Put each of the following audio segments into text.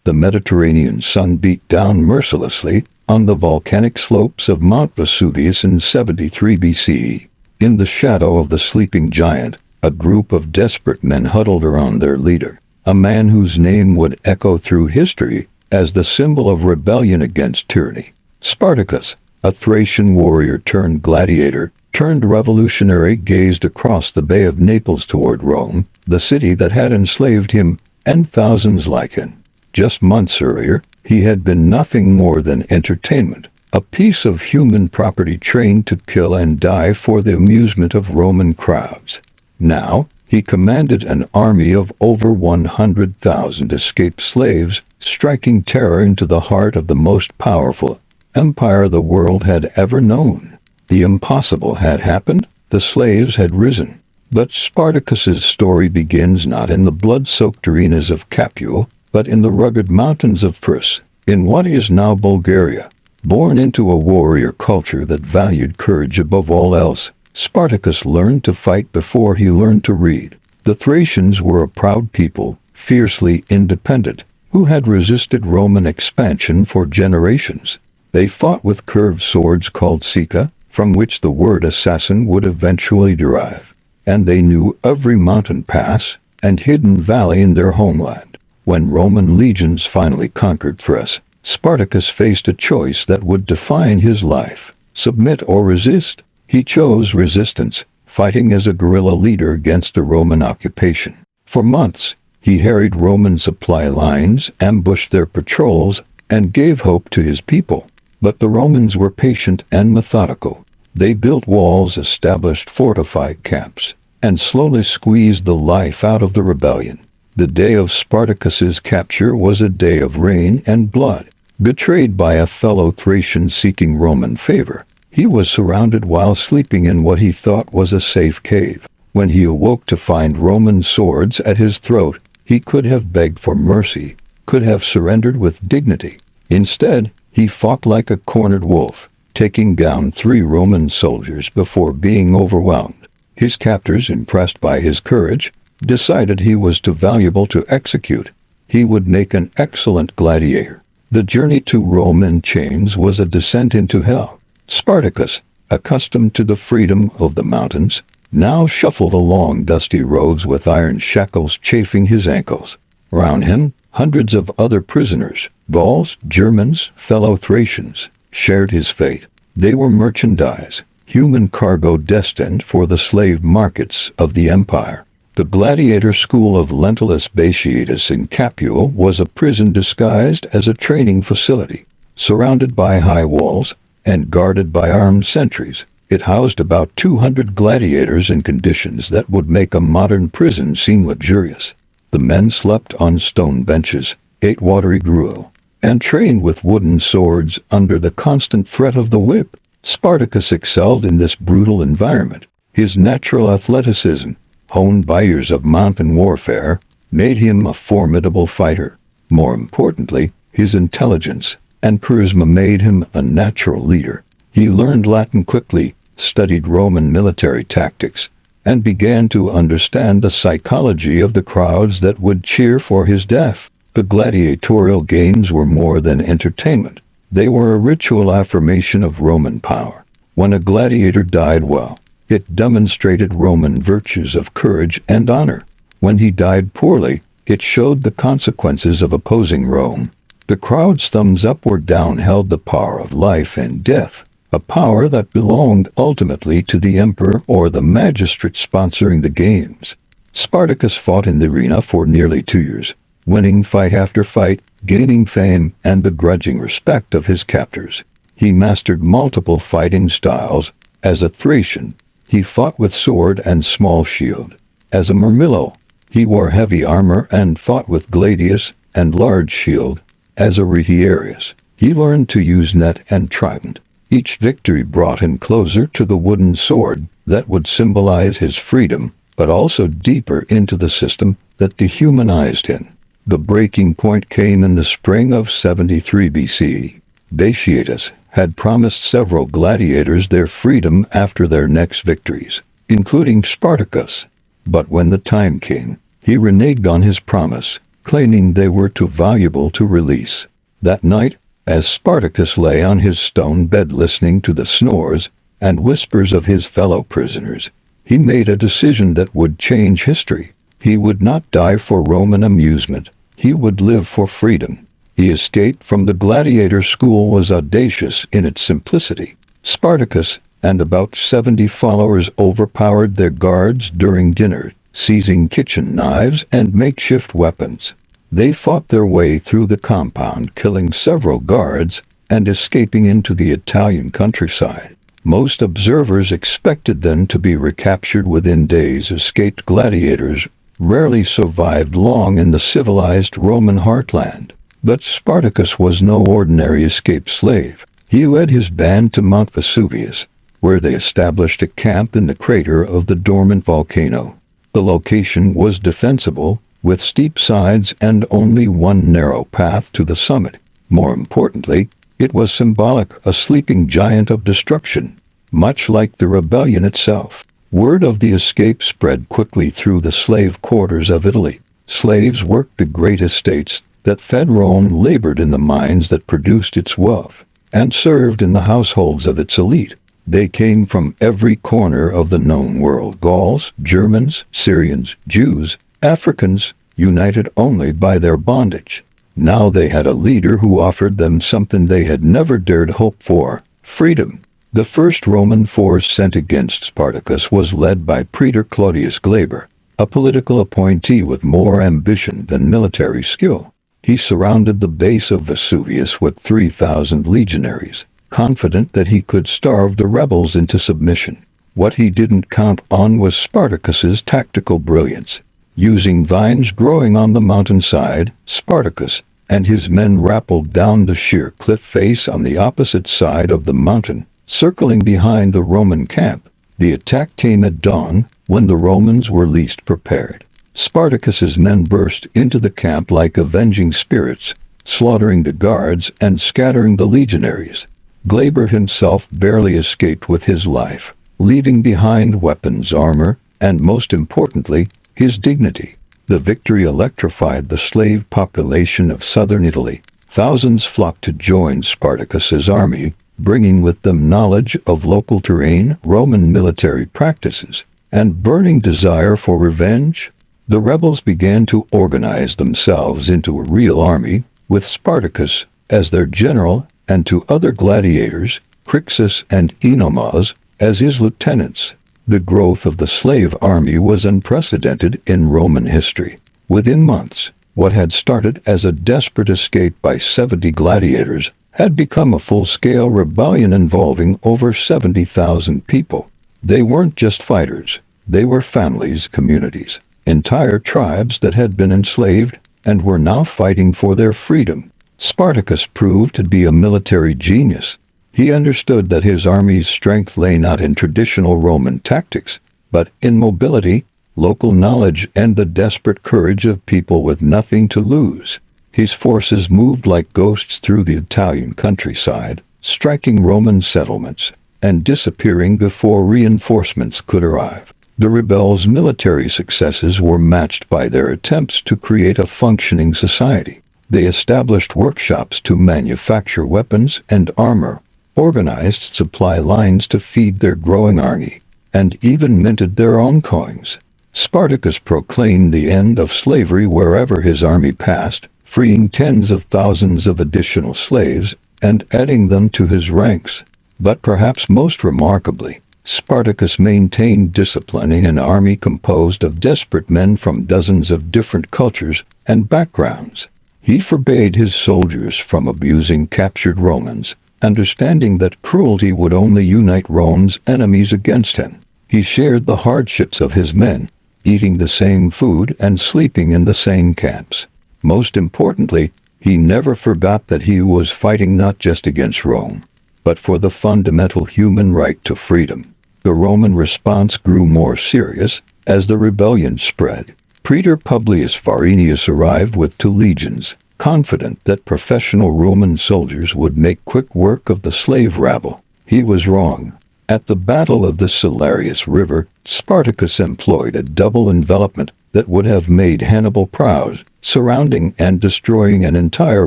The Mediterranean sun beat down mercilessly on the volcanic slopes of Mount Vesuvius in 73 BCE. In the shadow of the sleeping giant, a group of desperate men huddled around their leader, a man whose name would echo through history as the symbol of rebellion against tyranny. Spartacus, a Thracian warrior turned gladiator, turned revolutionary, gazed across the Bay of Naples toward Rome, the city that had enslaved him and thousands like him. Just months earlier, he had been nothing more than entertainment, a piece of human property trained to kill and die for the amusement of Roman crowds. Now, he commanded an army of over 100,000 escaped slaves, striking terror into the heart of the most powerful empire the world had ever known. The impossible had happened, the slaves had risen. But Spartacus's story begins not in the blood-soaked arenas of Capua, but in the rugged mountains of Pris, in what is now Bulgaria. Born into a warrior culture that valued courage above all else, Spartacus learned to fight before he learned to read. The Thracians were a proud people, fiercely independent, who had resisted Roman expansion for generations. They fought with curved swords called sika, from which the word assassin would eventually derive. And they knew every mountain pass and hidden valley in their homeland. When Roman legions finally conquered Thrace, Spartacus faced a choice that would define his life: submit or resist. He chose resistance, fighting as a guerrilla leader against the Roman occupation. For months, he harried Roman supply lines, ambushed their patrols, and gave hope to his people. But the Romans were patient and methodical. They built walls, established fortified camps, and slowly squeezed the life out of the rebellion. The day of Spartacus's capture was a day of rain and blood. Betrayed by a fellow Thracian seeking Roman favor, he was surrounded while sleeping in what he thought was a safe cave. When he awoke to find Roman swords at his throat, he could have begged for mercy, could have surrendered with dignity. Instead, he fought like a cornered wolf, taking down 3 Roman soldiers before being overwhelmed. His captors, impressed by his courage, decided he was too valuable to execute. He would make an excellent gladiator. The journey to Rome in chains was a descent into hell. Spartacus, accustomed to the freedom of the mountains, now shuffled along dusty roads with iron shackles chafing his ankles. Around him, hundreds of other prisoners, Gauls, Germans, fellow Thracians, shared his fate. They were merchandise, human cargo destined for the slave markets of the empire. The gladiator school of Lentulus Batiatus in Capua was a prison disguised as a training facility. Surrounded by high walls and guarded by armed sentries, it housed about 200 gladiators in conditions that would make a modern prison seem luxurious. The men slept on stone benches, ate watery gruel, and trained with wooden swords under the constant threat of the whip. Spartacus excelled in this brutal environment. His natural athleticism, honed by years of mountain warfare, made him a formidable fighter. More importantly, his intelligence and charisma made him a natural leader. He learned Latin quickly, studied Roman military tactics, and began to understand the psychology of the crowds that would cheer for his death. The gladiatorial games were more than entertainment. They were a ritual affirmation of Roman power. When a gladiator died well, it demonstrated Roman virtues of courage and honor. When he died poorly, it showed the consequences of opposing Rome. The crowd's thumbs up or down held the power of life and death, a power that belonged ultimately to the emperor or the magistrate sponsoring the games. Spartacus fought in the arena for nearly 2 years, winning fight after fight, gaining fame and the grudging respect of his captors. He mastered multiple fighting styles. As a Thracian, he fought with sword and small shield. As a Myrmillo, he wore heavy armor and fought with gladius and large shield. As a Retiarius, he learned to use net and trident. Each victory brought him closer to the wooden sword that would symbolize his freedom, but also deeper into the system that dehumanized him. The breaking point came in the spring of 73 BC. Batiatus had promised several gladiators their freedom after their next victories, including Spartacus. But when the time came, he reneged on his promise, claiming they were too valuable to release. That night, as Spartacus lay on his stone bed listening to the snores and whispers of his fellow prisoners, he made a decision that would change history. He would not die for Roman amusement. He would live for freedom. The escape from the gladiator school was audacious in its simplicity. Spartacus and about 70 followers overpowered their guards during dinner, seizing kitchen knives and makeshift weapons. They fought their way through the compound, killing several guards and escaping into the Italian countryside. Most observers expected them to be recaptured within days. Escaped gladiators rarely survived long in the civilized Roman heartland. But Spartacus was no ordinary escaped slave. He led his band to Mount Vesuvius, where they established a camp in the crater of the dormant volcano. The location was defensible, with steep sides and only one narrow path to the summit. More importantly, it was symbolic, a sleeping giant of destruction, much like the rebellion itself. Word of the escape spread quickly through the slave quarters of Italy. Slaves worked the great estates that fed Rome, labored in the mines that produced its wealth, and served in the households of its elite. They came from every corner of the known world: Gauls, Germans, Syrians, Jews, Africans, united only by their bondage. Now they had a leader who offered them something they had never dared hope for: freedom. The first Roman force sent against Spartacus was led by Praetor Claudius Glaber, a political appointee with more ambition than military skill. He surrounded the base of Vesuvius with 3,000 legionaries, confident that he could starve the rebels into submission. What he didn't count on was Spartacus's tactical brilliance. Using vines growing on the mountainside, Spartacus and his men rappelled down the sheer cliff face on the opposite side of the mountain, circling behind the Roman camp. The attack came at dawn, when the Romans were least prepared. Spartacus's men burst into the camp like avenging spirits, slaughtering the guards and scattering the legionaries. Glaber himself barely escaped with his life, leaving behind weapons, armor, and most importantly, his dignity. The victory electrified the slave population of southern Italy. Thousands flocked to join Spartacus's army, bringing with them knowledge of local terrain, Roman military practices, and burning desire for revenge. The rebels began to organize themselves into a real army, with Spartacus as their general and two other gladiators, Crixus and Enomas, as his lieutenants. The growth of the slave army was unprecedented in Roman history. Within months, what had started as a desperate escape by 70 gladiators had become a full-scale rebellion involving over 70,000 people. They weren't just fighters. They were families, communities, entire tribes that had been enslaved and were now fighting for their freedom. Spartacus proved to be a military genius. He understood that his army's strength lay not in traditional Roman tactics, but in mobility, local knowledge, and the desperate courage of people with nothing to lose. His forces moved like ghosts through the Italian countryside, striking Roman settlements and disappearing before reinforcements could arrive. The rebels' military successes were matched by their attempts to create a functioning society. They established workshops to manufacture weapons and armor, organized supply lines to feed their growing army, and even minted their own coins. Spartacus proclaimed the end of slavery wherever his army passed, freeing tens of thousands of additional slaves and adding them to his ranks. But perhaps most remarkably, Spartacus maintained discipline in an army composed of desperate men from dozens of different cultures and backgrounds. He forbade his soldiers from abusing captured Romans, understanding that cruelty would only unite Rome's enemies against him. He shared the hardships of his men, eating the same food and sleeping in the same camps. Most importantly, he never forgot that he was fighting not just against Rome, but for the fundamental human right to freedom. The Roman response grew more serious as the rebellion spread. Praetor Publius Varinius arrived with 2 legions, confident that professional Roman soldiers would make quick work of the slave rabble. He was wrong. At the Battle of the Salarius River, Spartacus employed a double envelopment that would have made Hannibal proud, surrounding and destroying an entire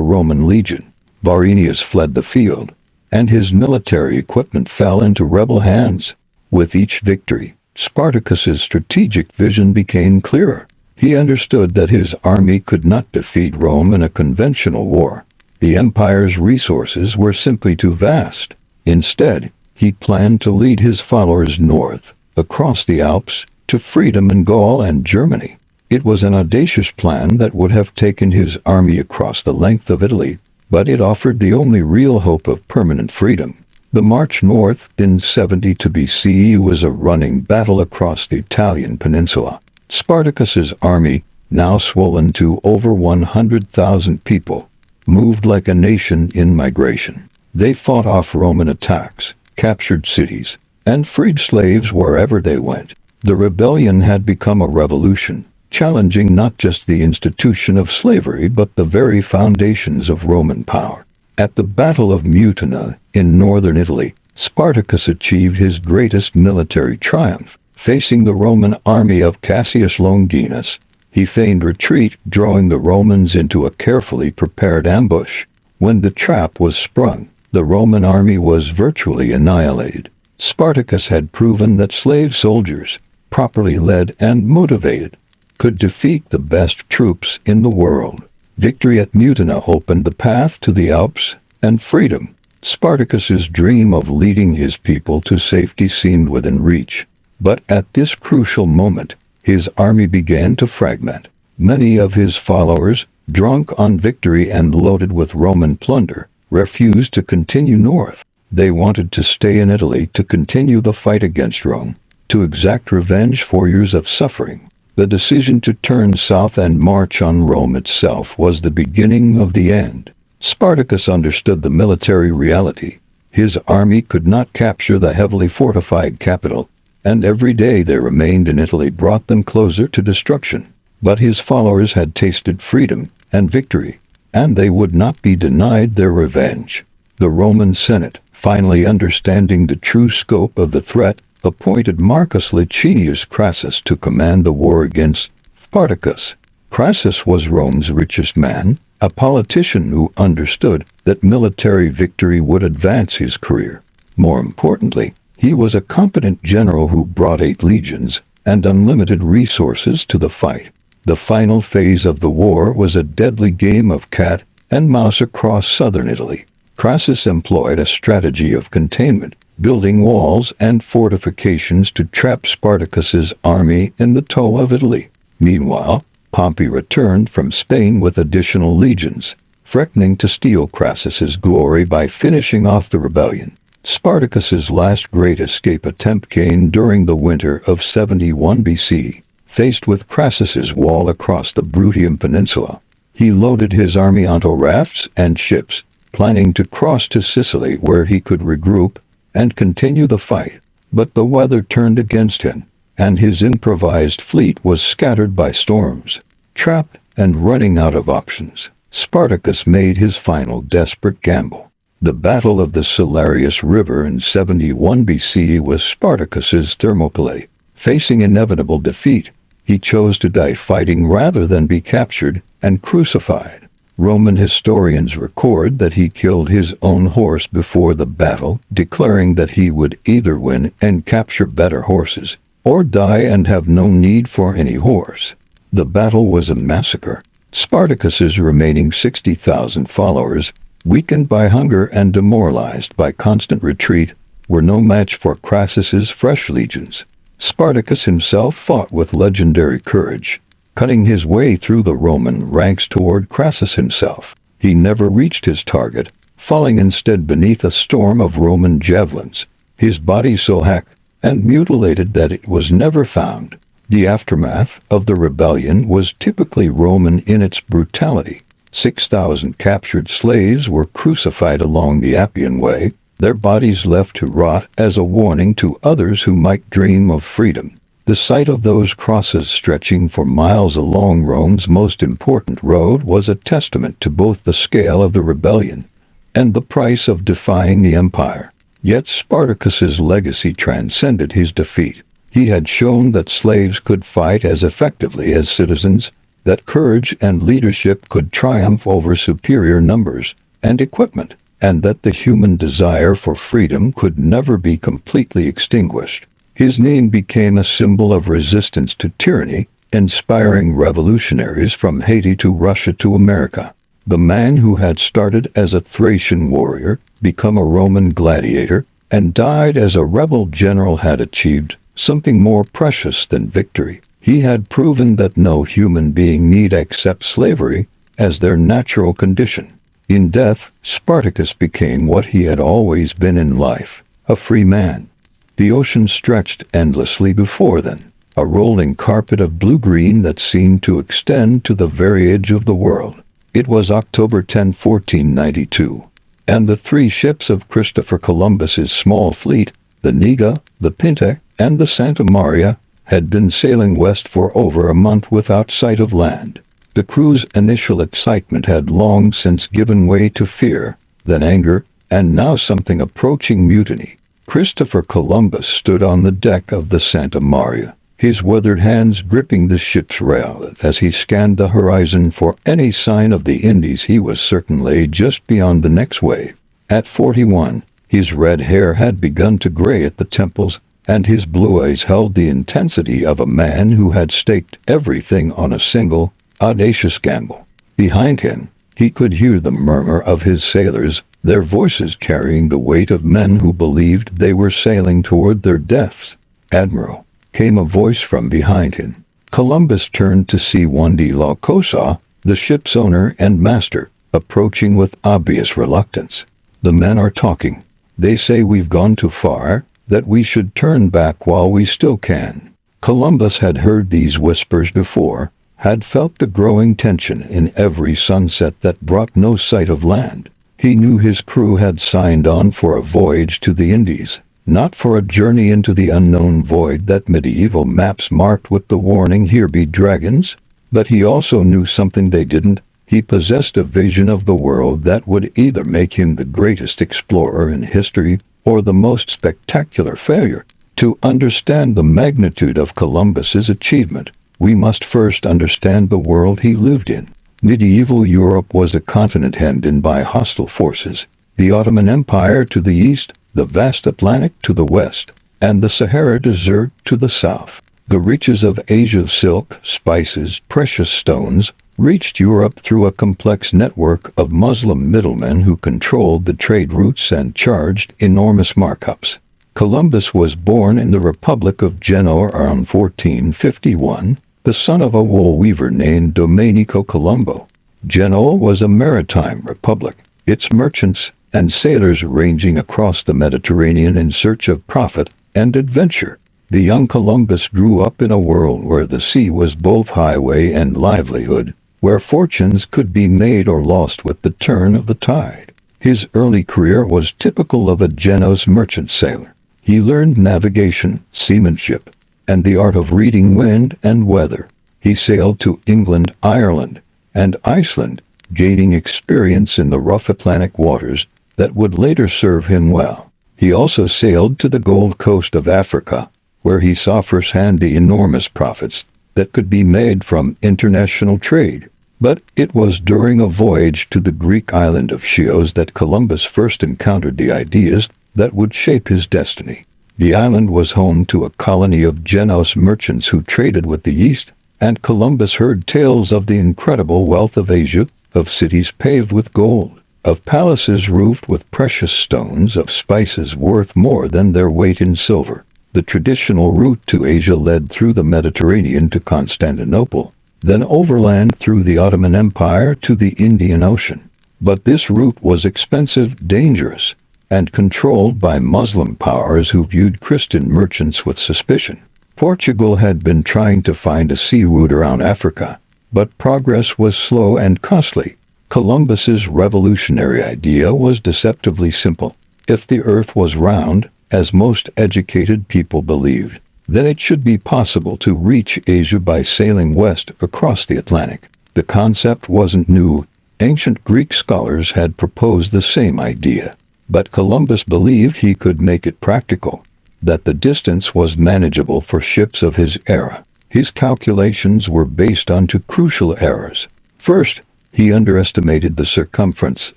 Roman legion. Varinius fled the field, and his military equipment fell into rebel hands. With each victory, Spartacus's strategic vision became clearer. He understood that his army could not defeat Rome in a conventional war. The empire's resources were simply too vast. Instead, he planned to lead his followers north, across the Alps, to freedom in Gaul and Germany. It was an audacious plan that would have taken his army across the length of Italy, but it offered the only real hope of permanent freedom. The march north in 72 BCE was a running battle across the Italian peninsula. Spartacus's army, now swollen to over 100,000 people, moved like a nation in migration. They fought off Roman attacks, captured cities, and freed slaves wherever they went. The rebellion had become a revolution, challenging not just the institution of slavery but the very foundations of Roman power. At the Battle of Mutina in northern Italy, Spartacus achieved his greatest military triumph. Facing the Roman army of Cassius Longinus, he feigned retreat, drawing the Romans into a carefully prepared ambush. When the trap was sprung, the Roman army was virtually annihilated. Spartacus had proven that slave soldiers, properly led and motivated, could defeat the best troops in the world. Victory at Mutina opened the path to the Alps and freedom. Spartacus's dream of leading his people to safety seemed within reach. But at this crucial moment, his army began to fragment. Many of his followers, drunk on victory and loaded with Roman plunder, refused to continue north. They wanted to stay in Italy to continue the fight against Rome, to exact revenge for years of suffering. The decision to turn south and march on Rome itself was the beginning of the end. Spartacus understood the military reality. His army could not capture the heavily fortified capital, and every day they remained in Italy brought them closer to destruction. But his followers had tasted freedom and victory, and they would not be denied their revenge. The Roman Senate, finally understanding the true scope of the threat, appointed Marcus Licinius Crassus to command the war against Spartacus. Crassus was Rome's richest man, a politician who understood that military victory would advance his career. More importantly, he was a competent general who brought 8 legions and unlimited resources to the fight. The final phase of the war was a deadly game of cat and mouse across southern Italy. Crassus employed a strategy of containment, building walls and fortifications to trap Spartacus's army in the toe of Italy. Meanwhile, Pompey returned from Spain with additional legions, threatening to steal Crassus's glory by finishing off the rebellion. Spartacus's last great escape attempt came during the winter of 71 BC. Faced with Crassus's wall across the Bruttium Peninsula, he loaded his army onto rafts and ships, planning to cross to Sicily where he could regroup and continue the fight. But the weather turned against him, and his improvised fleet was scattered by storms. Trapped and running out of options, Spartacus made his final desperate gamble. The Battle of the Salarius River in 71 BC was Spartacus's Thermopylae. Facing inevitable defeat, he chose to die fighting rather than be captured and crucified. Roman historians record that he killed his own horse before the battle, declaring that he would either win and capture better horses, or die and have no need for any horse. The battle was a massacre. Spartacus's remaining 60,000 followers, weakened by hunger and demoralized by constant retreat, were no match for Crassus's fresh legions. Spartacus himself fought with legendary courage, cutting his way through the Roman ranks toward Crassus himself. He never reached his target, falling instead beneath a storm of Roman javelins, his body so hacked and mutilated that it was never found. The aftermath of the rebellion was typically Roman in its brutality. 6,000 captured slaves were crucified along the Appian Way, their bodies left to rot as a warning to others who might dream of freedom. The sight of those crosses stretching for miles along Rome's most important road was a testament to both the scale of the rebellion and the price of defying the empire. Yet Spartacus's legacy transcended his defeat. He had shown that slaves could fight as effectively as citizens, that courage and leadership could triumph over superior numbers and equipment, and that the human desire for freedom could never be completely extinguished. His name became a symbol of resistance to tyranny, inspiring revolutionaries from Haiti to Russia to America. The man who had started as a Thracian warrior, become a Roman gladiator, and died as a rebel general had achieved something more precious than victory. He had proven that no human being need accept slavery as their natural condition. In death, Spartacus became what he had always been in life, a free man. The ocean stretched endlessly before them, a rolling carpet of blue-green that seemed to extend to the very edge of the world. It was October 10, 1492, and the three ships of Christopher Columbus's small fleet, the Niga, the Pinta, and the Santa Maria, had been sailing west for over a month without sight of land. The crew's initial excitement had long since given way to fear, then anger, and now something approaching mutiny. Christopher Columbus stood on the deck of the Santa Maria, his withered hands gripping the ship's rail as he scanned the horizon for any sign of the Indies he was certain lay just beyond the next wave. At 41, his red hair had begun to gray at the temples, and his blue eyes held the intensity of a man who had staked everything on a single, audacious gamble. Behind him, he could hear the murmur of his sailors, their voices carrying the weight of men who believed they were sailing toward their deaths. "Admiral," came a voice from behind him. Columbus turned to see Juan de la Cosa, the ship's owner and master, approaching with obvious reluctance. "The men are talking. They say we've gone too far, that we should turn back while we still can." Columbus had heard these whispers before, had felt the growing tension in every sunset that brought no sight of land. He knew his crew had signed on for a voyage to the Indies, not for a journey into the unknown void that medieval maps marked with the warning, "Here be dragons." But he also knew something they didn't. He possessed a vision of the world that would either make him the greatest explorer in history or the most spectacular failure. To understand the magnitude of Columbus's achievement, we must first understand the world he lived in. Medieval Europe was a continent hemmed in by hostile forces, the Ottoman Empire to the east, the vast Atlantic to the west, and the Sahara Desert to the south. The riches of Asia's silk, spices, precious stones, reached Europe through a complex network of Muslim middlemen who controlled the trade routes and charged enormous markups. Columbus was born in the Republic of Genoa around 1451, the son of a wool weaver named Domenico Colombo. Genoa was a maritime republic, its merchants and sailors ranging across the Mediterranean in search of profit and adventure. The young Columbus grew up in a world where the sea was both highway and livelihood, where fortunes could be made or lost with the turn of the tide. His early career was typical of a Genoese merchant sailor. He learned navigation, seamanship, and the art of reading wind and weather. He sailed to England, Ireland, and Iceland, gaining experience in the rough Atlantic waters that would later serve him well. He also sailed to the Gold Coast of Africa, where he saw firsthand the enormous profits that could be made from international trade. But it was during a voyage to the Greek island of Chios that Columbus first encountered the ideas that would shape his destiny. The island was home to a colony of Genoese merchants who traded with the East, and Columbus heard tales of the incredible wealth of Asia, of cities paved with gold, of palaces roofed with precious stones, of spices worth more than their weight in silver. The traditional route to Asia led through the Mediterranean to Constantinople, then overland through the Ottoman Empire to the Indian Ocean. But this route was expensive, dangerous, and controlled by Muslim powers who viewed Christian merchants with suspicion. Portugal had been trying to find a sea route around Africa, but progress was slow and costly. Columbus's revolutionary idea was deceptively simple. If the earth was round, as most educated people believed, then it should be possible to reach Asia by sailing west across the Atlantic. The concept wasn't new. Ancient Greek scholars had proposed the same idea. But Columbus believed he could make it practical, that the distance was manageable for ships of his era. His calculations were based on two crucial errors. First, he underestimated the circumference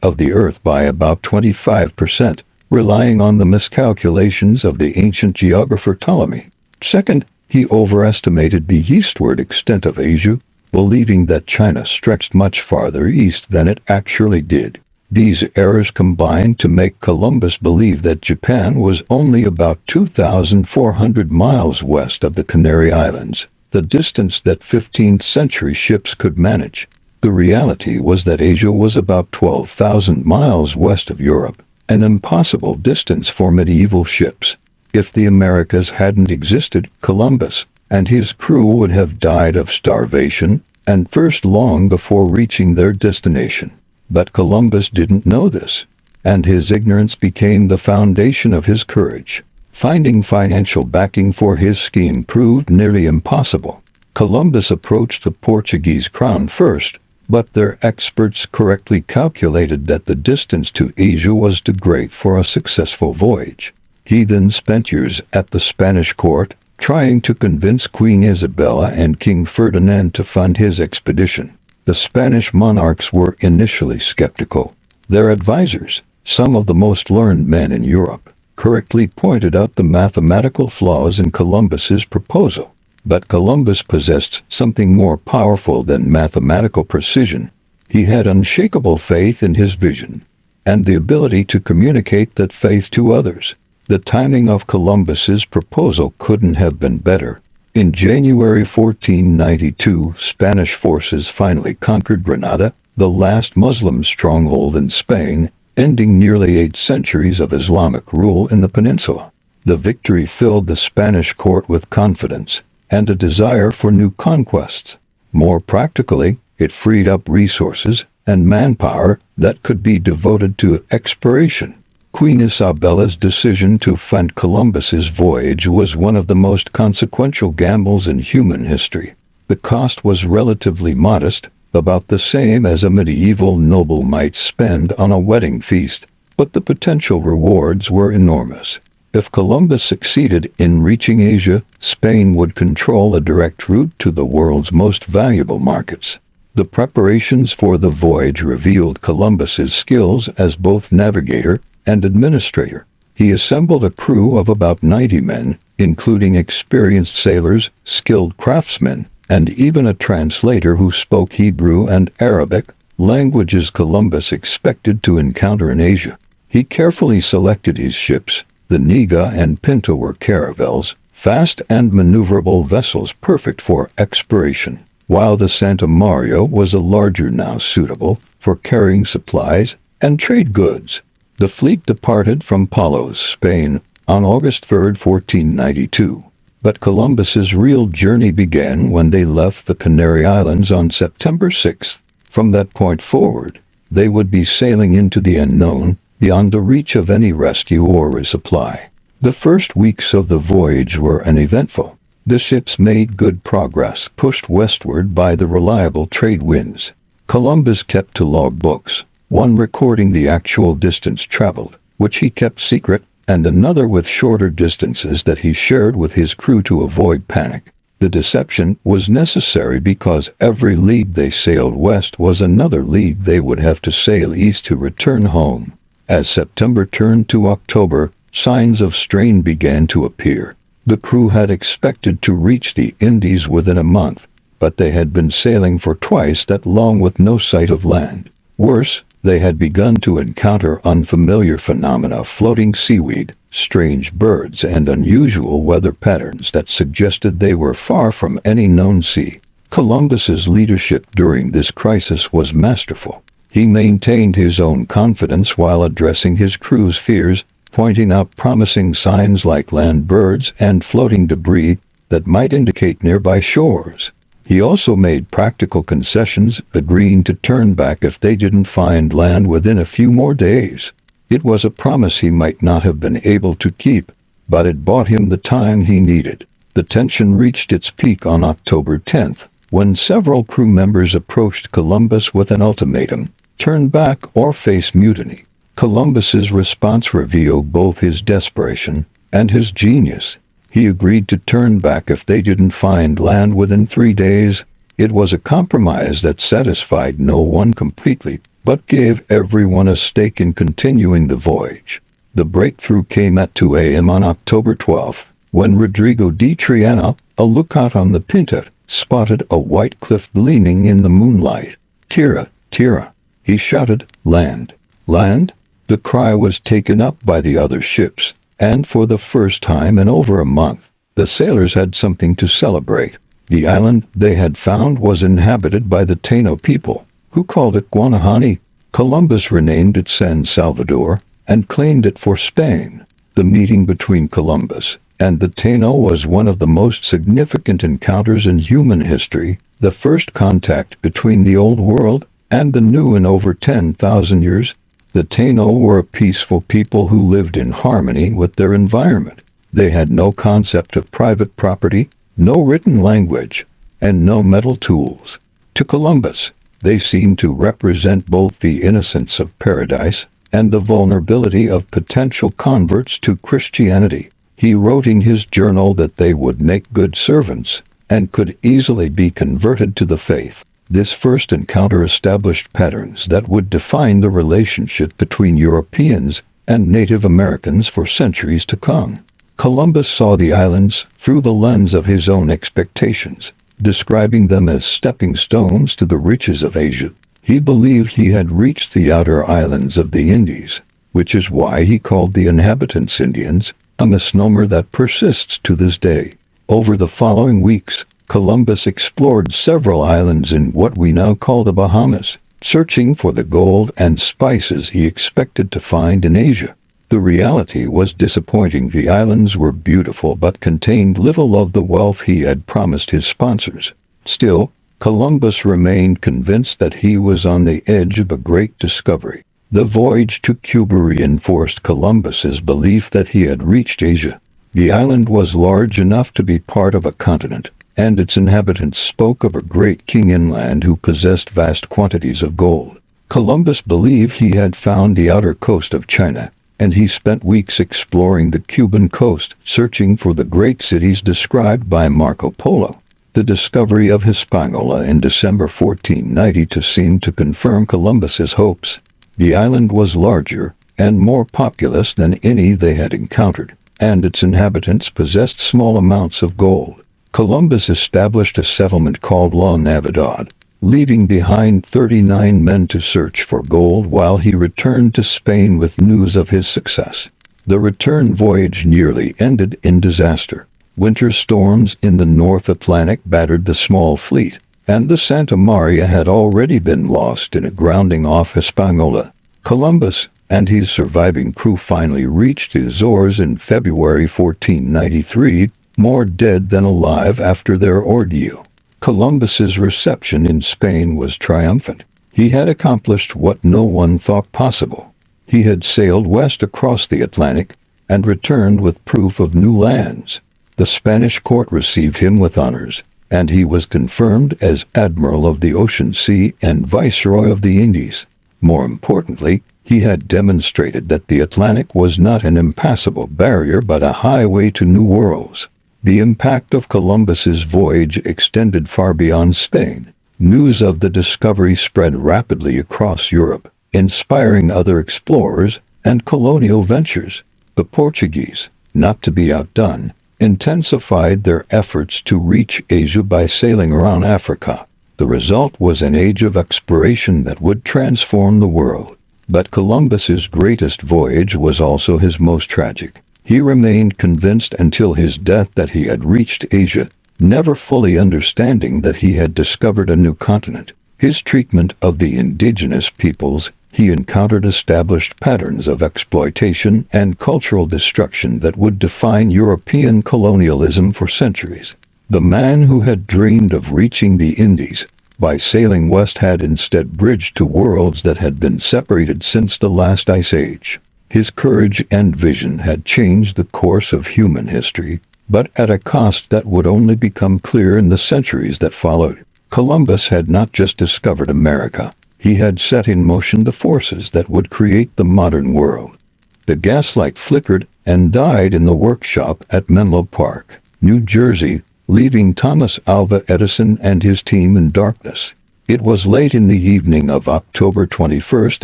of the Earth by about 25%, relying on the miscalculations of the ancient geographer Ptolemy. Second, he overestimated the eastward extent of Asia, believing that China stretched much farther east than it actually did. These errors combined to make Columbus believe that Japan was only about 2,400 miles west of the Canary Islands, the distance that 15th-century ships could manage. The reality was that Asia was about 12,000 miles west of Europe, an impossible distance for medieval ships. If the Americas hadn't existed, Columbus and his crew would have died of starvation and thirst long before reaching their destination. But Columbus didn't know this, and his ignorance became the foundation of his courage. Finding financial backing for his scheme proved nearly impossible. Columbus approached the Portuguese crown first, but their experts correctly calculated that the distance to Asia was too great for a successful voyage. He then spent years at the Spanish court, trying to convince Queen Isabella and King Ferdinand to fund his expedition. The Spanish monarchs were initially skeptical. Their advisors, some of the most learned men in Europe, correctly pointed out the mathematical flaws in Columbus's proposal. But Columbus possessed something more powerful than mathematical precision. He had unshakable faith in his vision, and the ability to communicate that faith to others. The timing of Columbus's proposal couldn't have been better. In January 1492, Spanish forces finally conquered Granada, the last Muslim stronghold in Spain, ending nearly 8 centuries of Islamic rule in the peninsula. The victory filled the Spanish court with confidence and a desire for new conquests. More practically, it freed up resources and manpower that could be devoted to exploration. Queen Isabella's decision to fund Columbus's voyage was one of the most consequential gambles in human history. The cost was relatively modest, about the same as a medieval noble might spend on a wedding feast, but the potential rewards were enormous. If Columbus succeeded in reaching Asia, Spain would control a direct route to the world's most valuable markets. The preparations for the voyage revealed Columbus's skills as both navigator and administrator. He assembled a crew of about 90 men, including experienced sailors, skilled craftsmen, and even a translator who spoke Hebrew and Arabic, languages Columbus expected to encounter in Asia. He carefully selected his ships. The Niga and Pinta were caravels, fast and maneuverable vessels perfect for exploration, while the Santa Maria was a larger now suitable for carrying supplies and trade goods. The fleet departed from Palos, Spain, on August 3, 1492. But Columbus's real journey began when they left the Canary Islands on September 6. From that point forward, they would be sailing into the unknown, beyond the reach of any rescue or resupply. The first weeks of the voyage were uneventful. The ships made good progress, pushed westward by the reliable trade winds. Columbus kept two logbooks, one recording the actual distance traveled, which he kept secret, and another with shorter distances that he shared with his crew to avoid panic. The deception was necessary because every league they sailed west was another league they would have to sail east to return home. As September turned to October, signs of strain began to appear. The crew had expected to reach the Indies within a month, but they had been sailing for twice that long with no sight of land. Worse, they had begun to encounter unfamiliar phenomena, floating seaweed, strange birds, and unusual weather patterns that suggested they were far from any known sea. Columbus's leadership during this crisis was masterful. He maintained his own confidence while addressing his crew's fears, pointing out promising signs like land birds and floating debris that might indicate nearby shores. He also made practical concessions, agreeing to turn back if they didn't find land within a few more days. It was a promise he might not have been able to keep, but it bought him the time he needed. The tension reached its peak on October 10th, when several crew members approached Columbus with an ultimatum: turn back or face mutiny. Columbus's response revealed both his desperation and his genius. He agreed to turn back if they didn't find land within 3 days. It was a compromise that satisfied no one completely, but gave everyone a stake in continuing the voyage. The breakthrough came at 2 a.m. on October 12, when Rodrigo de Triana, a lookout on the Pinta, spotted a white cliff gleaming in the moonlight. "Tierra, tierra," he shouted. "Land, land." The cry was taken up by the other ships, and for the first time in over a month, the sailors had something to celebrate. The island they had found was inhabited by the Taino people, who called it Guanahani. Columbus renamed it San Salvador and claimed it for Spain. The meeting between Columbus and the Taino was one of the most significant encounters in human history, the first contact between the Old World and the New in over 10,000 years. The Taino were a peaceful people who lived in harmony with their environment. They had no concept of private property, no written language, and no metal tools. To Columbus, they seemed to represent both the innocence of paradise and the vulnerability of potential converts to Christianity. He wrote in his journal that they would make good servants and could easily be converted to the faith. This first encounter established patterns that would define the relationship between Europeans and Native Americans for centuries to come. Columbus saw the islands through the lens of his own expectations, describing them as stepping stones to the riches of Asia. He believed he had reached the outer islands of the Indies, which is why he called the inhabitants Indians, a misnomer that persists to this day. Over the following weeks, Columbus explored several islands in what we now call the Bahamas, searching for the gold and spices he expected to find in Asia. The reality was disappointing. The islands were beautiful but contained little of the wealth he had promised his sponsors. Still, Columbus remained convinced that he was on the edge of a great discovery. The voyage to Cuba reinforced Columbus's belief that he had reached Asia. The island was large enough to be part of a continent, and its inhabitants spoke of a great king inland who possessed vast quantities of gold. Columbus believed he had found the outer coast of China, and he spent weeks exploring the Cuban coast, searching for the great cities described by Marco Polo. The discovery of Hispaniola in December 1492 seemed to confirm Columbus's hopes. The island was larger and more populous than any they had encountered, and its inhabitants possessed small amounts of gold. Columbus established a settlement called La Navidad, leaving behind 39 men to search for gold while he returned to Spain with news of his success. The return voyage nearly ended in disaster. Winter storms in the North Atlantic battered the small fleet, and the Santa Maria had already been lost in a grounding off Hispaniola. Columbus and his surviving crew finally reached the Azores in February 1493, more dead than alive after their ordeal. Columbus's reception in Spain was triumphant. He had accomplished what no one thought possible. He had sailed west across the Atlantic and returned with proof of new lands. The Spanish court received him with honors, and he was confirmed as Admiral of the Ocean Sea and Viceroy of the Indies. More importantly, he had demonstrated that the Atlantic was not an impassable barrier but a highway to new worlds. The impact of Columbus's voyage extended far beyond Spain. News of the discovery spread rapidly across Europe, inspiring other explorers and colonial ventures. The Portuguese, not to be outdone, intensified their efforts to reach Asia by sailing around Africa. The result was an age of exploration that would transform the world. But Columbus's greatest voyage was also his most tragic. He remained convinced until his death that he had reached Asia, never fully understanding that he had discovered a new continent. His treatment of the indigenous peoples he encountered established patterns of exploitation and cultural destruction that would define European colonialism for centuries. The man who had dreamed of reaching the Indies by sailing west had instead bridged two worlds that had been separated since the last ice age. His courage and vision had changed the course of human history, but at a cost that would only become clear in the centuries that followed. Columbus had not just discovered America. He had set in motion the forces that would create the modern world. The gaslight flickered and died in the workshop at Menlo Park, New Jersey, leaving Thomas Alva Edison and his team in darkness. It was late in the evening of October 21st,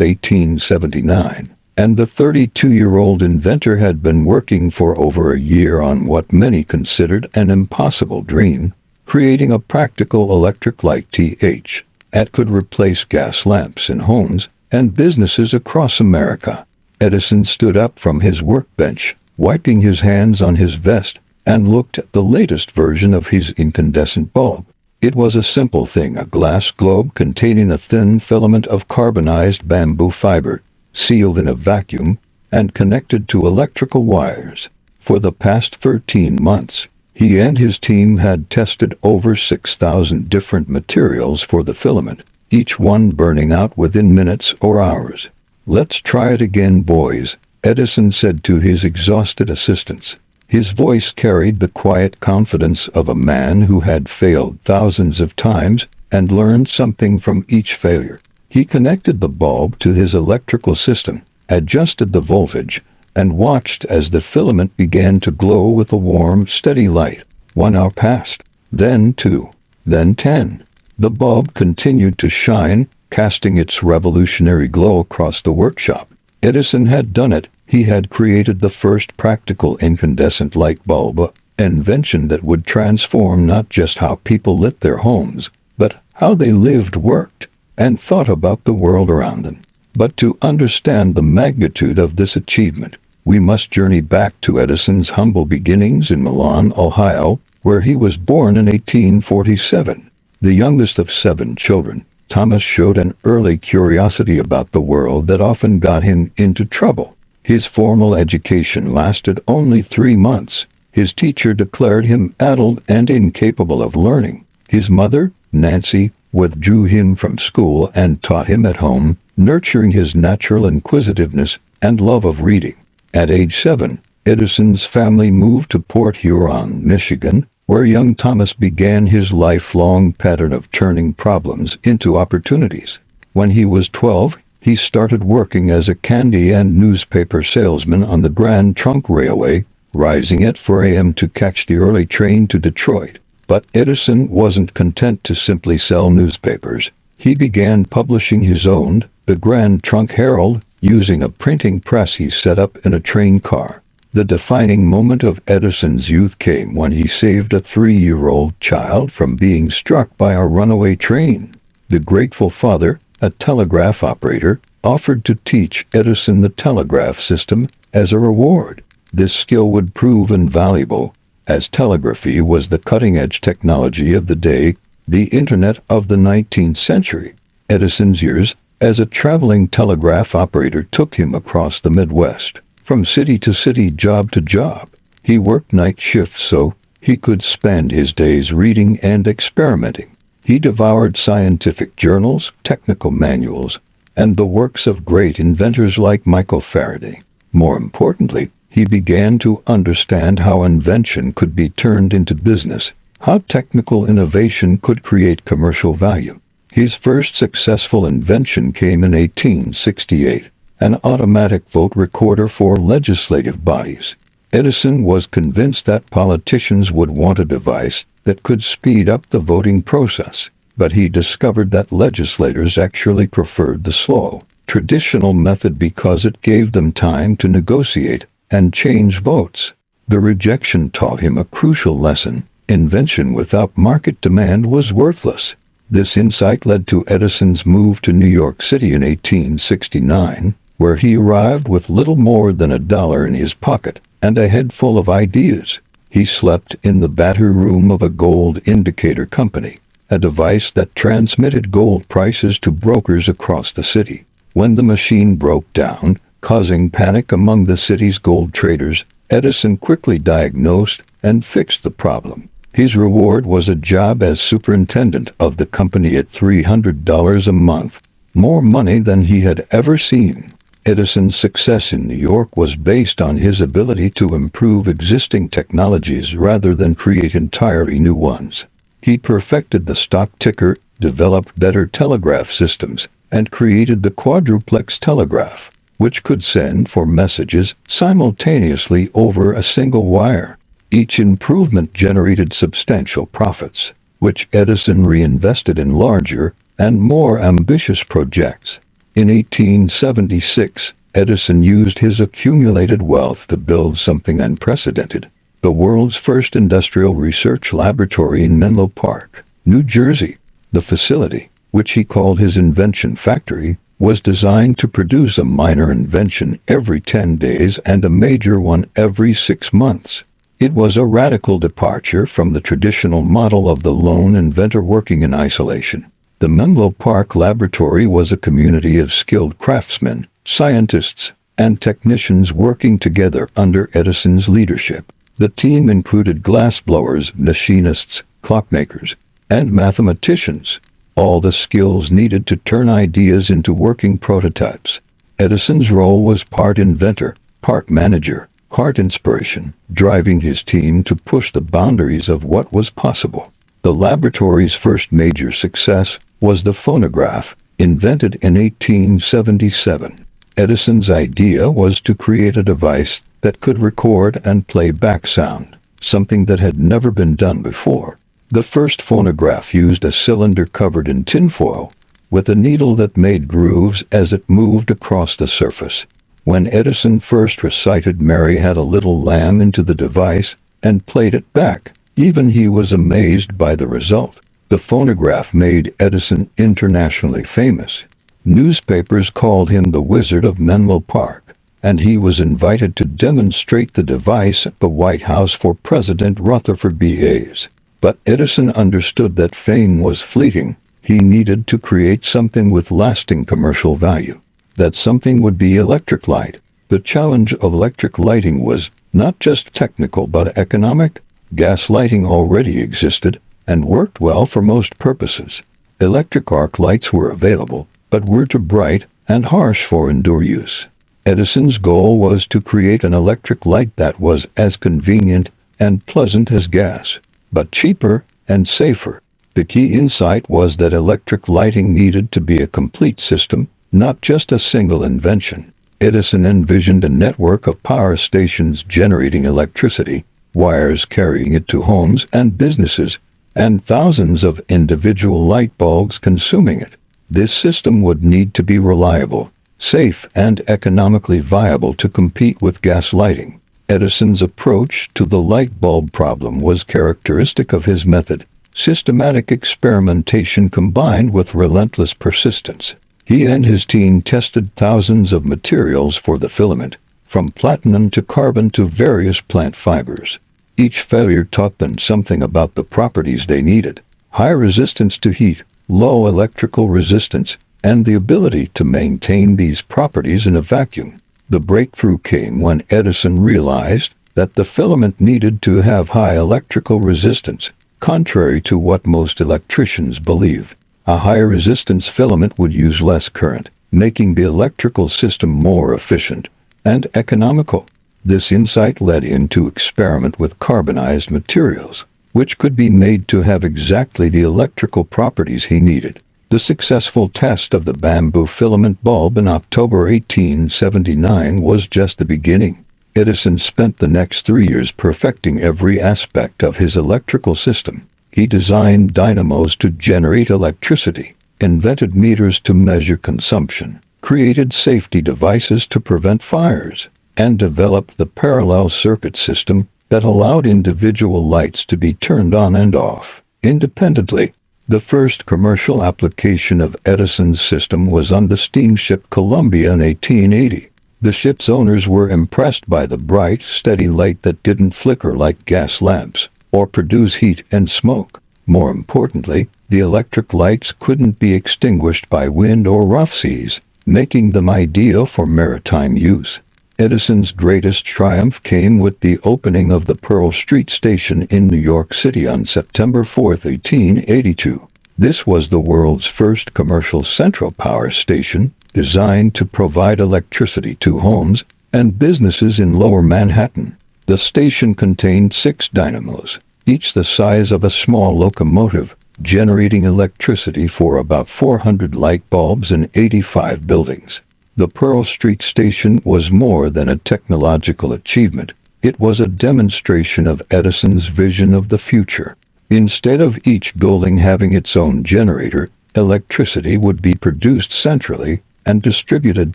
1879, and the 32-year-old inventor had been working for over a year on what many considered an impossible dream, creating a practical electric light that could replace gas lamps in homes and businesses across America. Edison stood up from his workbench, wiping his hands on his vest, and looked at the latest version of his incandescent bulb. It was a simple thing, a glass globe containing a thin filament of carbonized bamboo fiber, sealed in a vacuum, and connected to electrical wires. For the past 13 months, he and his team had tested over 6,000 different materials for the filament, each one burning out within minutes or hours. "Let's try it again, boys," Edison said to his exhausted assistants. His voice carried the quiet confidence of a man who had failed thousands of times and learned something from each failure. He connected the bulb to his electrical system, adjusted the voltage, and watched as the filament began to glow with a warm, steady light. 1 hour passed, then 2, then 10. The bulb continued to shine, casting its revolutionary glow across the workshop. Edison had done it. He had created the first practical incandescent light bulb, an invention that would transform not just how people lit their homes, but how they lived, worked, and thought about the world around them. But to understand the magnitude of this achievement, we must journey back to Edison's humble beginnings in Milan, Ohio, where he was born in 1847. The youngest of 7 children, Thomas showed an early curiosity about the world that often got him into trouble. His formal education lasted only 3 months. His teacher declared him addled and incapable of learning. His mother, Nancy, withdrew him from school and taught him at home, nurturing his natural inquisitiveness and love of reading. At age 7, Edison's family moved to Port Huron, Michigan, where young Thomas began his lifelong pattern of turning problems into opportunities. When he was 12, he started working as a candy and newspaper salesman on the Grand Trunk Railway, rising at 4 a.m. to catch the early train to Detroit. But Edison wasn't content to simply sell newspapers. He began publishing his own, the Grand Trunk Herald, using a printing press he set up in a train car. The defining moment of Edison's youth came when he saved a 3-year-old child from being struck by a runaway train. The grateful father, a telegraph operator, offered to teach Edison the telegraph system as a reward. This skill would prove invaluable, as telegraphy was the cutting-edge technology of the day, the Internet of the 19th century. Edison's years as a traveling telegraph operator took him across the Midwest, from city to city, job to job. He worked night shifts so he could spend his days reading and experimenting. He devoured scientific journals, technical manuals, and the works of great inventors like Michael Faraday. More importantly, he began to understand how invention could be turned into business, how technical innovation could create commercial value. His first successful invention came in 1868, an automatic vote recorder for legislative bodies. Edison was convinced that politicians would want a device that could speed up the voting process, but he discovered that legislators actually preferred the slow, traditional method because it gave them time to negotiate and change votes. The rejection taught him a crucial lesson: invention without market demand was worthless. This insight led to Edison's move to New York City in 1869, where he arrived with little more than $1 in his pocket and a head full of ideas. He slept in the battery room of a gold indicator company, a device that transmitted gold prices to brokers across the city. When the machine broke down, causing panic among the city's gold traders, Edison quickly diagnosed and fixed the problem. His reward was a job as superintendent of the company at $300 a month, more money than he had ever seen. Edison's success in New York was based on his ability to improve existing technologies rather than create entirely new ones. He perfected the stock ticker, developed better telegraph systems, and created the quadruplex telegraph, which could send 4 messages simultaneously over a single wire. Each improvement generated substantial profits, which Edison reinvested in larger and more ambitious projects. In 1876, Edison used his accumulated wealth to build something unprecedented, the world's first industrial research laboratory in Menlo Park, New Jersey. The facility, which he called his invention factory, was designed to produce a minor invention every 10 days and a major one every 6 months. It was a radical departure from the traditional model of the lone inventor working in isolation. The Menlo Park Laboratory was a community of skilled craftsmen, scientists, and technicians working together under Edison's leadership. The team included glassblowers, machinists, clockmakers, and mathematicians, all the skills needed to turn ideas into working prototypes. Edison's role was part inventor, part manager, part inspiration, driving his team to push the boundaries of what was possible. The laboratory's first major success was the phonograph, invented in 1877. Edison's idea was to create a device that could record and play back sound, something that had never been done before. The first phonograph used a cylinder covered in tinfoil, with a needle that made grooves as it moved across the surface. When Edison first recited "Mary Had a Little Lamb" into the device and played it back, even he was amazed by the result. The phonograph made Edison internationally famous. Newspapers called him the Wizard of Menlo Park, and he was invited to demonstrate the device at the White House for President Rutherford B. Hayes. But Edison understood that fame was fleeting. He needed to create something with lasting commercial value. That something would be electric light. The challenge of electric lighting was not just technical but economic. Gas lighting already existed and worked well for most purposes. Electric arc lights were available, but were too bright and harsh for indoor use. Edison's goal was to create an electric light that was as convenient and pleasant as gas, but cheaper and safer. The key insight was that electric lighting needed to be a complete system, not just a single invention. Edison envisioned a network of power stations generating electricity, wires carrying it to homes and businesses, and thousands of individual light bulbs consuming it. This system would need to be reliable, safe, and economically viable to compete with gas lighting. Edison's approach to the light bulb problem was characteristic of his method: systematic experimentation combined with relentless persistence. He and his team tested thousands of materials for the filament, from platinum to carbon to various plant fibers. Each failure taught them something about the properties they needed: high resistance to heat, low electrical resistance, and the ability to maintain these properties in a vacuum. The breakthrough came when Edison realized that the filament needed to have high electrical resistance, contrary to what most electricians believe. A high-resistance filament would use less current, making the electrical system more efficient and economical. This insight led him to experiment with carbonized materials, which could be made to have exactly the electrical properties he needed. The successful test of the bamboo filament bulb in October 1879 was just the beginning. Edison spent the next 3 years perfecting every aspect of his electrical system. He designed dynamos to generate electricity, invented meters to measure consumption, created safety devices to prevent fires, and developed the parallel circuit system that allowed individual lights to be turned on and off independently. The first commercial application of Edison's system was on the steamship Columbia in 1880. The ship's owners were impressed by the bright, steady light that didn't flicker like gas lamps or produce heat and smoke. More importantly, the electric lights couldn't be extinguished by wind or rough seas, making them ideal for maritime use. Edison's greatest triumph came with the opening of the Pearl Street Station in New York City on September 4, 1882. This was the world's first commercial central power station, designed to provide electricity to homes and businesses in Lower Manhattan. The station contained 6 dynamos, each the size of a small locomotive, generating electricity for about 400 light bulbs in 85 buildings. The Pearl Street Station was more than a technological achievement. It was a demonstration of Edison's vision of the future. Instead of each building having its own generator, electricity would be produced centrally and distributed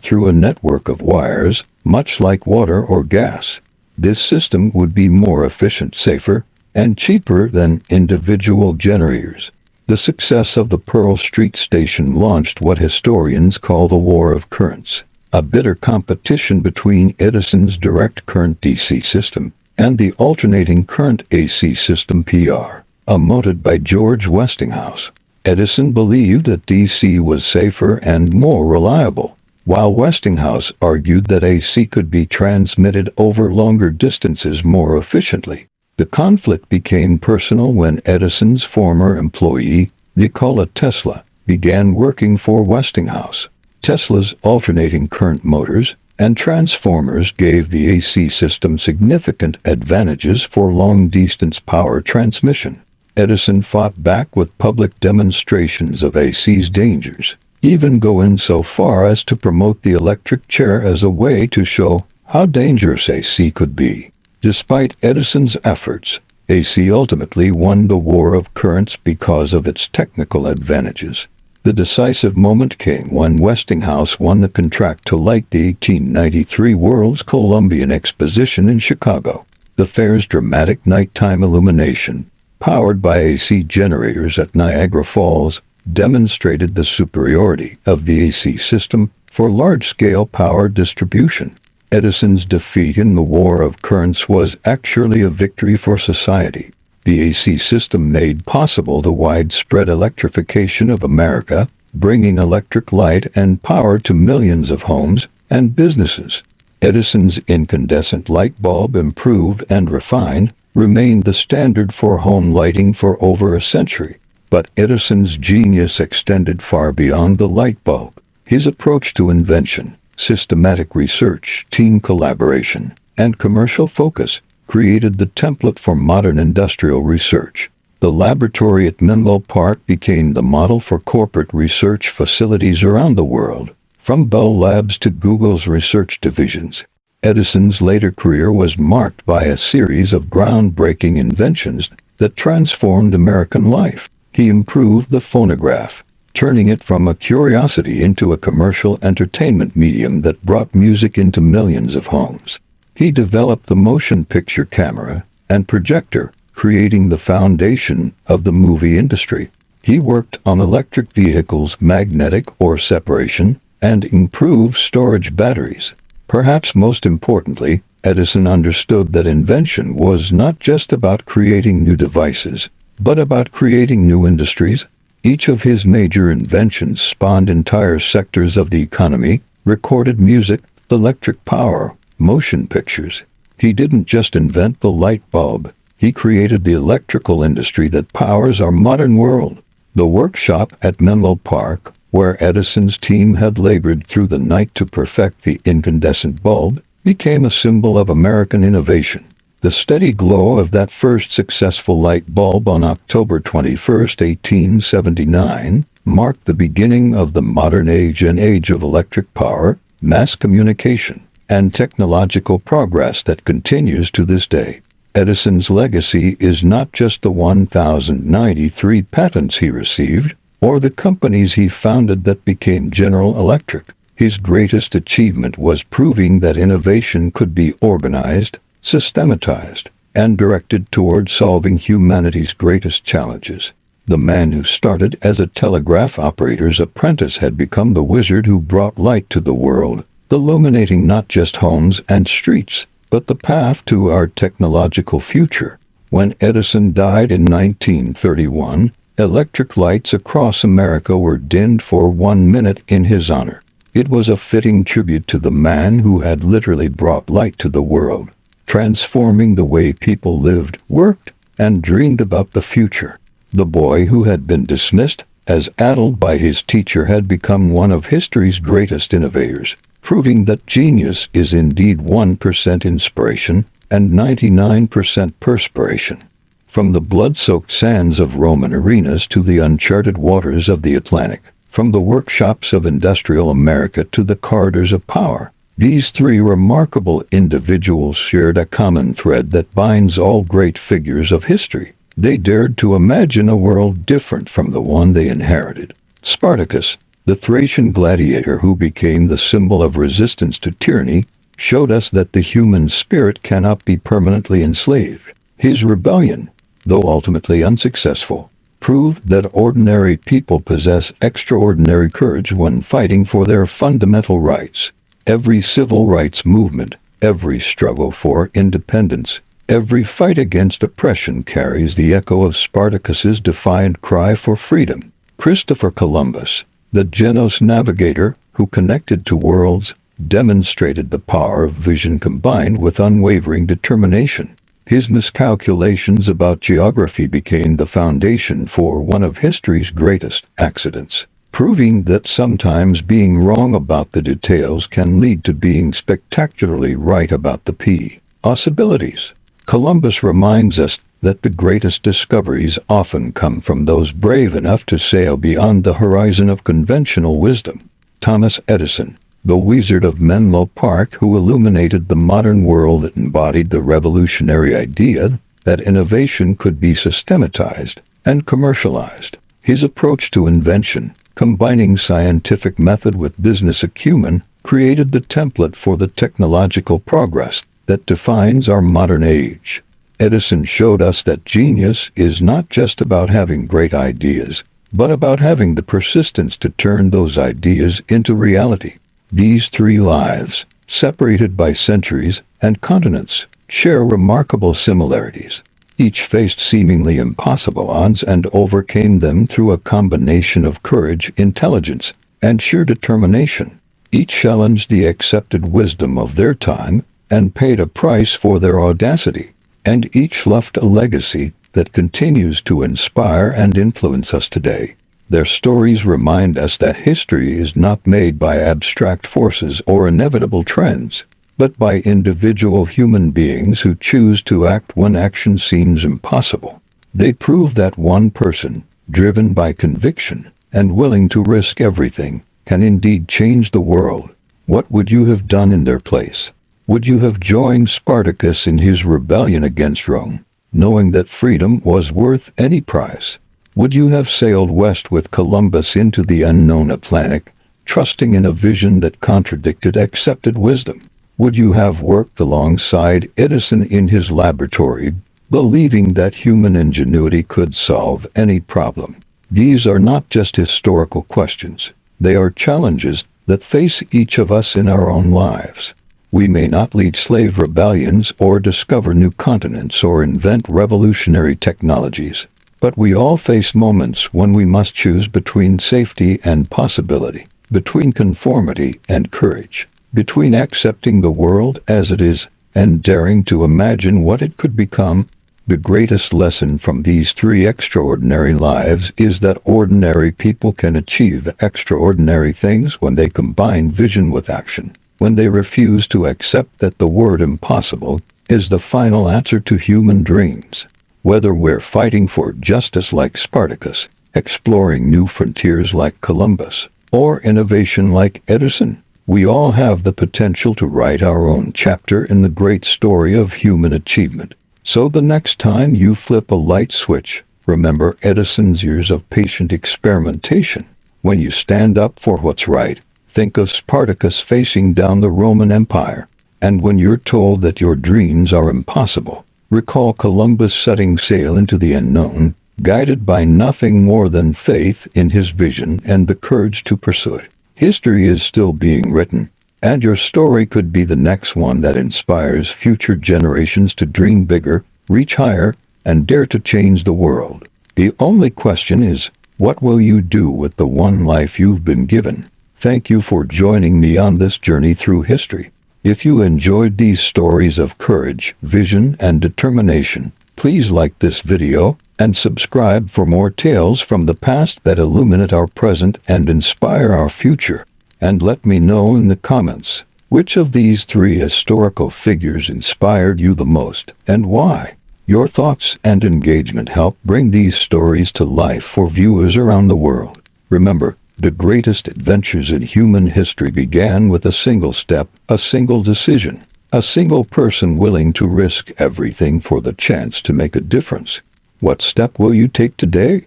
through a network of wires, much like water or gas. This system would be more efficient, safer, and cheaper than individual generators. The success of the Pearl Street Station launched what historians call the War of Currents, a bitter competition between Edison's direct current DC system and the alternating current AC system PR, promoted by George Westinghouse. Edison believed that DC was safer and more reliable, while Westinghouse argued that AC could be transmitted over longer distances more efficiently. The conflict became personal when Edison's former employee, Nikola Tesla, began working for Westinghouse. Tesla's alternating current motors and transformers gave the AC system significant advantages for long-distance power transmission. Edison fought back with public demonstrations of AC's dangers, even going so far as to promote the electric chair as a way to show how dangerous AC could be. Despite Edison's efforts, AC ultimately won the War of Currents because of its technical advantages. The decisive moment came when Westinghouse won the contract to light the 1893 World's Columbian Exposition in Chicago. The fair's dramatic nighttime illumination, powered by AC generators at Niagara Falls, demonstrated the superiority of the AC system for large-scale power distribution. Edison's defeat in the War of Currents was actually a victory for society. The AC system made possible the widespread electrification of America, bringing electric light and power to millions of homes and businesses. Edison's incandescent light bulb, improved and refined, remained the standard for home lighting for over a century. But Edison's genius extended far beyond the light bulb. His approach to invention, systematic research, team collaboration, and commercial focus created the template for modern industrial research. The laboratory at Menlo Park became the model for corporate research facilities around the world, from Bell Labs to Google's research divisions. Edison's later career was marked by a series of groundbreaking inventions that transformed American life. He improved the phonograph, turning it from a curiosity into a commercial entertainment medium that brought music into millions of homes. He developed the motion picture camera and projector, creating the foundation of the movie industry. He worked on electric vehicles, magnetic ore separation, and improved storage batteries. Perhaps most importantly, Edison understood that invention was not just about creating new devices, but about creating new industries. Each of his major inventions spawned entire sectors of the economy: recorded music, electric power, motion pictures. He didn't just invent the light bulb, he created the electrical industry that powers our modern world. The workshop at Menlo Park, where Edison's team had labored through the night to perfect the incandescent bulb, became a symbol of American innovation. The steady glow of that first successful light bulb on October 21, 1879, marked the beginning of the modern age, an age of electric power, mass communication, and technological progress that continues to this day. Edison's legacy is not just the 1,093 patents he received, or the companies he founded that became General Electric. His greatest achievement was proving that innovation could be organized, systematized, and directed toward solving humanity's greatest challenges. The man who started as a telegraph operator's apprentice had become the wizard who brought light to the world, illuminating not just homes and streets, but the path to our technological future. When Edison died in 1931, electric lights across America were dimmed for 1 minute in his honor. It was a fitting tribute to the man who had literally brought light to the world, transforming the way people lived, worked, and dreamed about the future. The boy who had been dismissed as addled by his teacher had become one of history's greatest innovators, proving that genius is indeed 1% inspiration and 99% perspiration. From the blood-soaked sands of Roman arenas to the uncharted waters of the Atlantic, from the workshops of industrial America to the corridors of power, these three remarkable individuals shared a common thread that binds all great figures of history. They dared to imagine a world different from the one they inherited. Spartacus, the Thracian gladiator who became the symbol of resistance to tyranny, showed us that the human spirit cannot be permanently enslaved. His rebellion, though ultimately unsuccessful, proved that ordinary people possess extraordinary courage when fighting for their fundamental rights. Every civil rights movement, every struggle for independence, every fight against oppression carries the echo of Spartacus's defiant cry for freedom. Christopher Columbus, the Genos navigator who connected two worlds, demonstrated the power of vision combined with unwavering determination. His miscalculations about geography became the foundation for one of history's greatest accidents, proving that sometimes being wrong about the details can lead to being spectacularly right about the possibilities. Columbus reminds us that the greatest discoveries often come from those brave enough to sail beyond the horizon of conventional wisdom. Thomas Edison, the wizard of Menlo Park who illuminated the modern world, embodied the revolutionary idea that innovation could be systematized and commercialized. His approach to invention, combining scientific method with business acumen, created the template for the technological progress that defines our modern age. Edison showed us that genius is not just about having great ideas, but about having the persistence to turn those ideas into reality. These three lives, separated by centuries and continents, share remarkable similarities. Each faced seemingly impossible odds and overcame them through a combination of courage, intelligence, and sheer determination. Each challenged the accepted wisdom of their time and paid a price for their audacity, and each left a legacy that continues to inspire and influence us today. Their stories remind us that history is not made by abstract forces or inevitable trends, but by individual human beings who choose to act when action seems impossible. They prove that one person, driven by conviction and willing to risk everything, can indeed change the world. What would you have done in their place? Would you have joined Spartacus in his rebellion against Rome, knowing that freedom was worth any price? Would you have sailed west with Columbus into the unknown Atlantic, trusting in a vision that contradicted accepted wisdom? Would you have worked alongside Edison in his laboratory, believing that human ingenuity could solve any problem? These are not just historical questions. They are challenges that face each of us in our own lives. We may not lead slave rebellions or discover new continents or invent revolutionary technologies, but we all face moments when we must choose between safety and possibility, between conformity and courage, between accepting the world as it is and daring to imagine what it could become. The greatest lesson from these three extraordinary lives is that ordinary people can achieve extraordinary things when they combine vision with action, when they refuse to accept that the word impossible is the final answer to human dreams. Whether we're fighting for justice like Spartacus, exploring new frontiers like Columbus, or innovation like Edison, we all have the potential to write our own chapter in the great story of human achievement. So the next time you flip a light switch, remember Edison's years of patient experimentation. When you stand up for what's right, think of Spartacus facing down the Roman Empire. And when you're told that your dreams are impossible, recall Columbus setting sail into the unknown, guided by nothing more than faith in his vision and the courage to pursue it. History is still being written, and your story could be the next one that inspires future generations to dream bigger, reach higher, and dare to change the world. The only question is, what will you do with the one life you've been given? Thank you for joining me on this journey through history. If you enjoyed these stories of courage, vision, and determination, please like this video and subscribe for more tales from the past that illuminate our present and inspire our future. And let me know in the comments, which of these three historical figures inspired you the most and why? Your thoughts and engagement help bring these stories to life for viewers around the world. Remember, the greatest adventures in human history began with a single step, a single decision, a single person willing to risk everything for the chance to make a difference. What step will you take today?